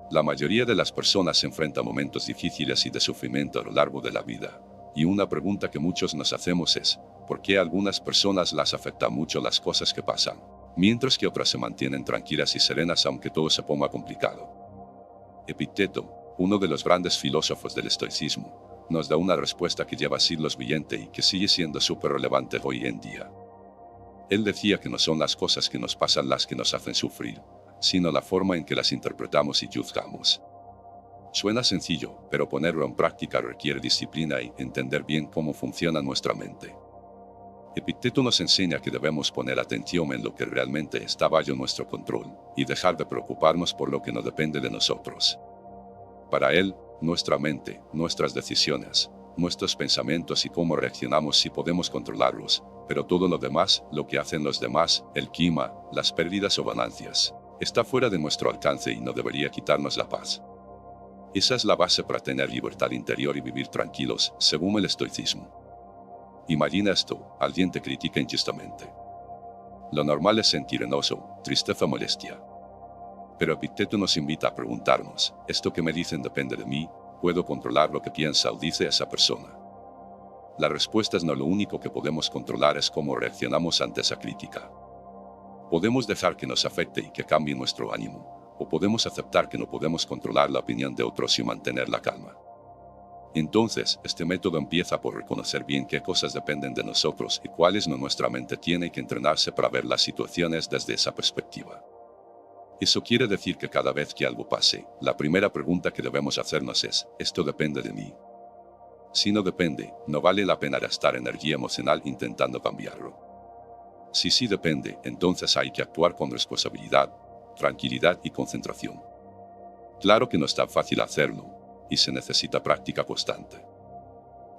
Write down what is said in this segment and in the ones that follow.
La mayoría de las personas se enfrentan a momentos difíciles y de sufrimiento a lo largo de la vida. Y una pregunta que muchos nos hacemos es, ¿por qué a algunas personas las afectan mucho las cosas que pasan, mientras que otras se mantienen tranquilas y serenas aunque todo se ponga complicado? Epicteto, uno de los grandes filósofos del estoicismo, nos da una respuesta que lleva siglos vigente y que sigue siendo súper relevante hoy en día. Él decía que no son las cosas que nos pasan las que nos hacen sufrir, sino la forma en que las interpretamos y juzgamos. Suena sencillo, pero ponerlo en práctica requiere disciplina y entender bien cómo funciona nuestra mente. Epicteto nos enseña que debemos poner atención en lo que realmente está bajo nuestro control, y dejar de preocuparnos por lo que no depende de nosotros. Para él, nuestra mente, nuestras decisiones, nuestros pensamientos y cómo reaccionamos sí podemos controlarlos, pero todo lo demás, lo que hacen los demás, el clima, las pérdidas o ganancias, está fuera de nuestro alcance y no debería quitarnos la paz. Esa es la base para tener libertad interior y vivir tranquilos, según el estoicismo. Imagina esto, alguien te critica injustamente. Lo normal es sentir enojo, tristeza o molestia. Pero Epicteto nos invita a preguntarnos, ¿esto que me dicen depende de mí? ¿Puedo controlar lo que piensa o dice esa persona? La respuesta es no, lo único que podemos controlar es cómo reaccionamos ante esa crítica. Podemos dejar que nos afecte y que cambie nuestro ánimo, o podemos aceptar que no podemos controlar la opinión de otros y mantener la calma. Entonces, este método empieza por reconocer bien qué cosas dependen de nosotros y cuáles no. Nuestra mente tiene que entrenarse para ver las situaciones desde esa perspectiva. Eso quiere decir que cada vez que algo pase, la primera pregunta que debemos hacernos es, ¿esto depende de mí? Si no depende, no vale la pena gastar energía emocional intentando cambiarlo. Si sí depende, entonces hay que actuar con responsabilidad, tranquilidad y concentración. Claro que no está fácil hacerlo, y se necesita práctica constante.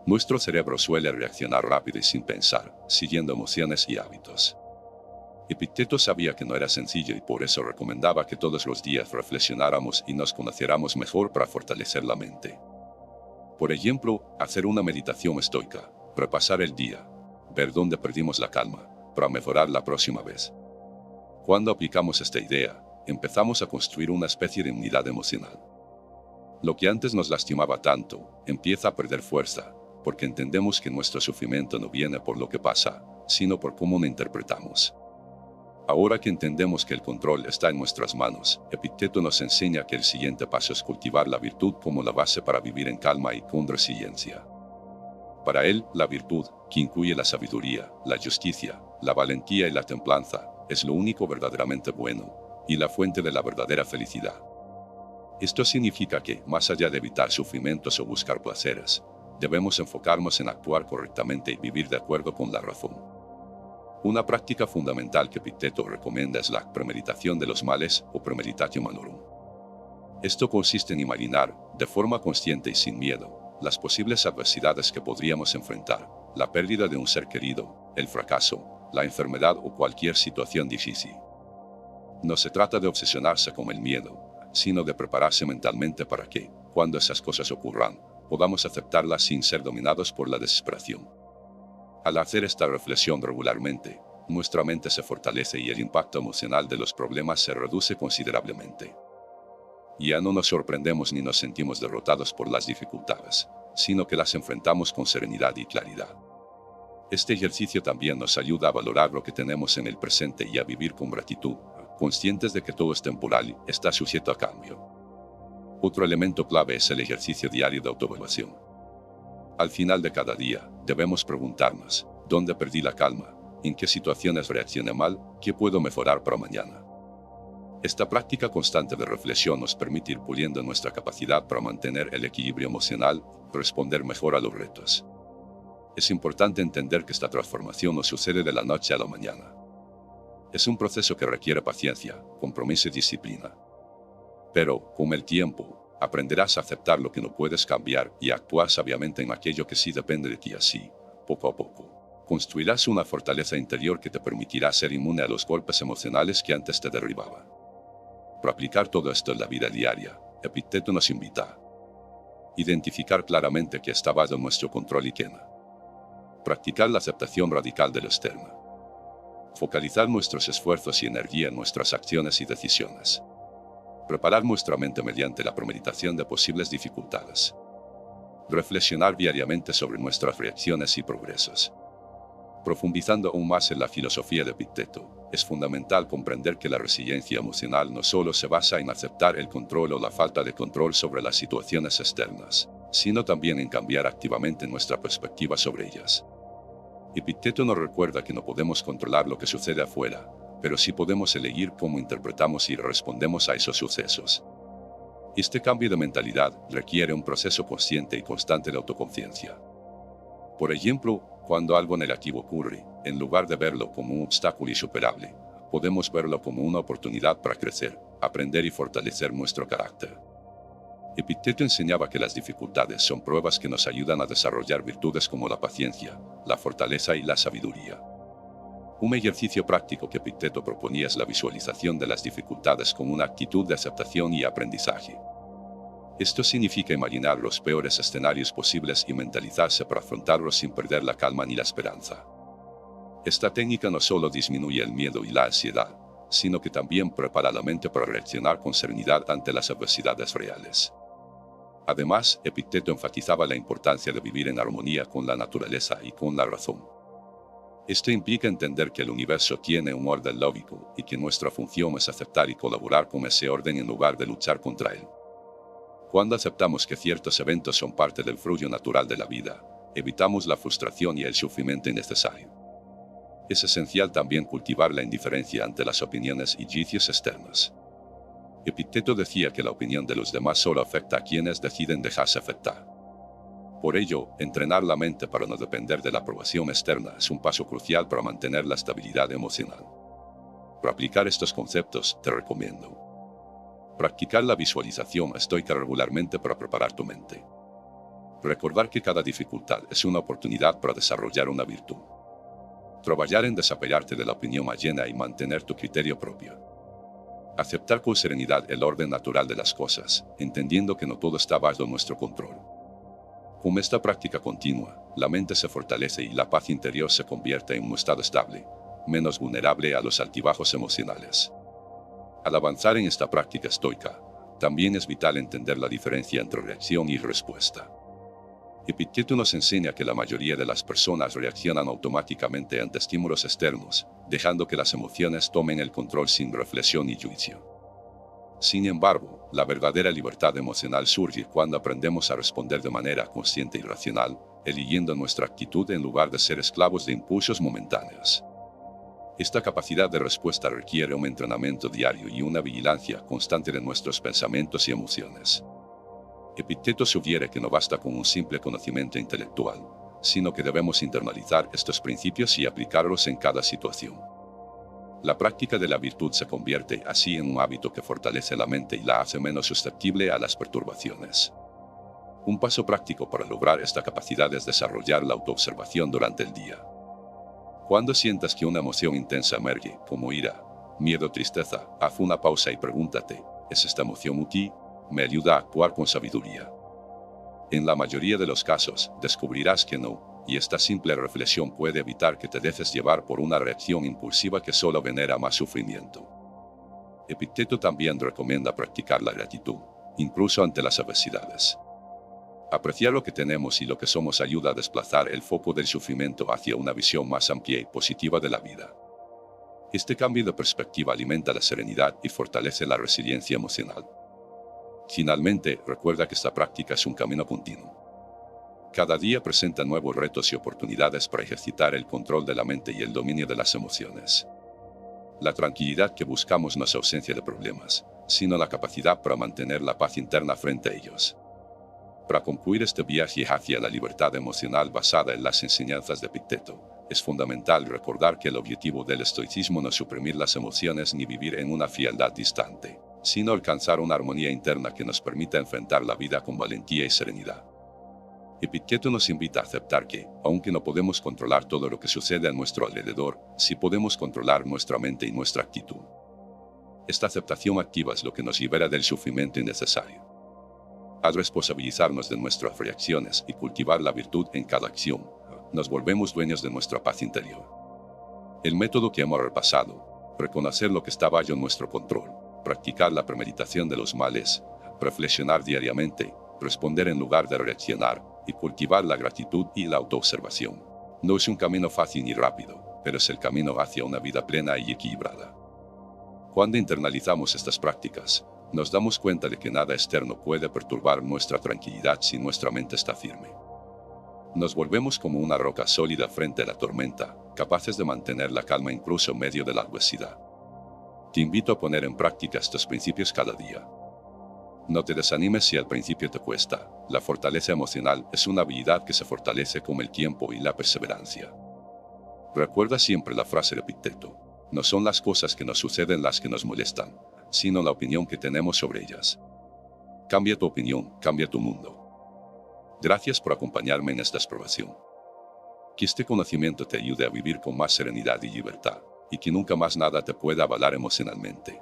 Nuestro cerebro suele reaccionar rápido y sin pensar, siguiendo emociones y hábitos. Epicteto sabía que no era sencillo y por eso recomendaba que todos los días reflexionáramos y nos conociéramos mejor para fortalecer la mente. Por ejemplo, hacer una meditación estoica, repasar el día, ver dónde perdimos la calma, para mejorar la próxima vez. Cuando aplicamos esta idea, empezamos a construir una especie de unidad emocional. Lo que antes nos lastimaba tanto, empieza a perder fuerza, porque entendemos que nuestro sufrimiento no viene por lo que pasa, sino por cómo lo interpretamos. Ahora que entendemos que el control está en nuestras manos, Epicteto nos enseña que el siguiente paso es cultivar la virtud como la base para vivir en calma y con resiliencia. Para él, la virtud, que incluye la sabiduría, la justicia, la valentía y la templanza, es lo único verdaderamente bueno, y la fuente de la verdadera felicidad. Esto significa que, más allá de evitar sufrimientos o buscar placeres, debemos enfocarnos en actuar correctamente y vivir de acuerdo con la razón. Una práctica fundamental que Epicteto recomienda es la premeditación de los males o premeditatio malorum. Esto consiste en imaginar, de forma consciente y sin miedo, las posibles adversidades que podríamos enfrentar, la pérdida de un ser querido, el fracaso, la enfermedad o cualquier situación difícil. No se trata de obsesionarse con el miedo, sino de prepararse mentalmente para que, cuando esas cosas ocurran, podamos aceptarlas sin ser dominados por la desesperación. Al hacer esta reflexión regularmente, nuestra mente se fortalece y el impacto emocional de los problemas se reduce considerablemente. Ya no nos sorprendemos ni nos sentimos derrotados por las dificultades, sino que las enfrentamos con serenidad y claridad. Este ejercicio también nos ayuda a valorar lo que tenemos en el presente y a vivir con gratitud, conscientes de que todo es temporal y está sujeto a cambio. Otro elemento clave es el ejercicio diario de autoevaluación. Al final de cada día, debemos preguntarnos, ¿dónde perdí la calma? ¿En qué situaciones reaccioné mal? ¿Qué puedo mejorar para mañana? Esta práctica constante de reflexión nos permite ir puliendo nuestra capacidad para mantener el equilibrio emocional, responder mejor a los retos. Es importante entender que esta transformación no sucede de la noche a la mañana. Es un proceso que requiere paciencia, compromiso y disciplina. Pero, con el tiempo, aprenderás a aceptar lo que no puedes cambiar y a actuar sabiamente en aquello que sí depende de ti. Así, poco a poco, construirás una fortaleza interior que te permitirá ser inmune a los golpes emocionales que antes te derribaban. Para aplicar todo esto en la vida diaria, Epicteto nos invita a identificar claramente qué está bajo nuestro control y qué no. Practicar la aceptación radical de lo externo. Focalizar nuestros esfuerzos y energía en nuestras acciones y decisiones. Preparar nuestra mente mediante la premeditación de posibles dificultades. Reflexionar diariamente sobre nuestras reacciones y progresos. Profundizando aún más en la filosofía de Epicteto, es fundamental comprender que la resiliencia emocional no solo se basa en aceptar el control o la falta de control sobre las situaciones externas, sino también en cambiar activamente nuestra perspectiva sobre ellas. Epicteto nos recuerda que no podemos controlar lo que sucede afuera, pero sí podemos elegir cómo interpretamos y respondemos a esos sucesos. Este cambio de mentalidad requiere un proceso consciente y constante de autoconciencia. Por ejemplo, cuando algo negativo ocurre, en lugar de verlo como un obstáculo insuperable, podemos verlo como una oportunidad para crecer, aprender y fortalecer nuestro carácter. Epicteto enseñaba que las dificultades son pruebas que nos ayudan a desarrollar virtudes como la paciencia, la fortaleza y la sabiduría. Un ejercicio práctico que Epicteto proponía es la visualización de las dificultades con una actitud de aceptación y aprendizaje. Esto significa imaginar los peores escenarios posibles y mentalizarse para afrontarlos sin perder la calma ni la esperanza. Esta técnica no solo disminuye el miedo y la ansiedad, sino que también prepara la mente para reaccionar con serenidad ante las adversidades reales. Además, Epicteto enfatizaba la importancia de vivir en armonía con la naturaleza y con la razón. Esto implica entender que el universo tiene un orden lógico y que nuestra función es aceptar y colaborar con ese orden en lugar de luchar contra él. Cuando aceptamos que ciertos eventos son parte del flujo natural de la vida, evitamos la frustración y el sufrimiento innecesario. Es esencial también cultivar la indiferencia ante las opiniones y juicios externos. Epicteto decía que la opinión de los demás solo afecta a quienes deciden dejarse afectar. Por ello, entrenar la mente para no depender de la aprobación externa es un paso crucial para mantener la estabilidad emocional. Para aplicar estos conceptos, te recomiendo practicar la visualización estoica regularmente para preparar tu mente. Recordar que cada dificultad es una oportunidad para desarrollar una virtud. Trabajar en desapegarte de la opinión ajena y mantener tu criterio propio. Aceptar con serenidad el orden natural de las cosas, entendiendo que no todo está bajo nuestro control. Con esta práctica continua, la mente se fortalece y la paz interior se convierte en un estado estable, menos vulnerable a los altibajos emocionales. Al avanzar en esta práctica estoica, también es vital entender la diferencia entre reacción y respuesta. Epicteto nos enseña que la mayoría de las personas reaccionan automáticamente ante estímulos externos, dejando que las emociones tomen el control sin reflexión y juicio. Sin embargo, la verdadera libertad emocional surge cuando aprendemos a responder de manera consciente y racional, eligiendo nuestra actitud en lugar de ser esclavos de impulsos momentáneos. Esta capacidad de respuesta requiere un entrenamiento diario y una vigilancia constante de nuestros pensamientos y emociones. Epicteto sugiere que no basta con un simple conocimiento intelectual, sino que debemos internalizar estos principios y aplicarlos en cada situación. La práctica de la virtud se convierte así en un hábito que fortalece la mente y la hace menos susceptible a las perturbaciones. Un paso práctico para lograr esta capacidad es desarrollar la autoobservación durante el día. Cuando sientas que una emoción intensa emerge, como ira, miedo o tristeza, haz una pausa y pregúntate, ¿es esta emoción útil? Me ayuda a actuar con sabiduría. En la mayoría de los casos, descubrirás que no, y esta simple reflexión puede evitar que te dejes llevar por una reacción impulsiva que solo genera más sufrimiento. Epicteto también recomienda practicar la gratitud, incluso ante las adversidades. Apreciar lo que tenemos y lo que somos ayuda a desplazar el foco del sufrimiento hacia una visión más amplia y positiva de la vida. Este cambio de perspectiva alimenta la serenidad y fortalece la resiliencia emocional. Finalmente, recuerda que esta práctica es un camino continuo. Cada día presenta nuevos retos y oportunidades para ejercitar el control de la mente y el dominio de las emociones. La tranquilidad que buscamos no es ausencia de problemas, sino la capacidad para mantener la paz interna frente a ellos. Para concluir este viaje hacia la libertad emocional basada en las enseñanzas de Epicteto, es fundamental recordar que el objetivo del estoicismo no es suprimir las emociones ni vivir en una frialdad distante, sino alcanzar una armonía interna que nos permita enfrentar la vida con valentía y serenidad. Epicteto nos invita a aceptar que, aunque no podemos controlar todo lo que sucede a nuestro alrededor, sí podemos controlar nuestra mente y nuestra actitud. Esta aceptación activa es lo que nos libera del sufrimiento innecesario. Al responsabilizarnos de nuestras reacciones y cultivar la virtud en cada acción, nos volvemos dueños de nuestra paz interior. El método que hemos repasado, reconocer lo que está bajo nuestro control, practicar la premeditación de los males, reflexionar diariamente, responder en lugar de reaccionar, y cultivar la gratitud y la autoobservación. No es un camino fácil ni rápido, pero es el camino hacia una vida plena y equilibrada. Cuando internalizamos estas prácticas, nos damos cuenta de que nada externo puede perturbar nuestra tranquilidad si nuestra mente está firme. Nos volvemos como una roca sólida frente a la tormenta, capaces de mantener la calma incluso en medio de la adversidad. Te invito a poner en práctica estos principios cada día. No te desanimes si al principio te cuesta. La fortaleza emocional es una habilidad que se fortalece con el tiempo y la perseverancia. Recuerda siempre la frase de Epicteto: no son las cosas que nos suceden las que nos molestan, sino la opinión que tenemos sobre ellas. Cambia tu opinión, cambia tu mundo. Gracias por acompañarme en esta exploración. Que este conocimiento te ayude a vivir con más serenidad y libertad, y que nunca más nada te pueda avalar emocionalmente.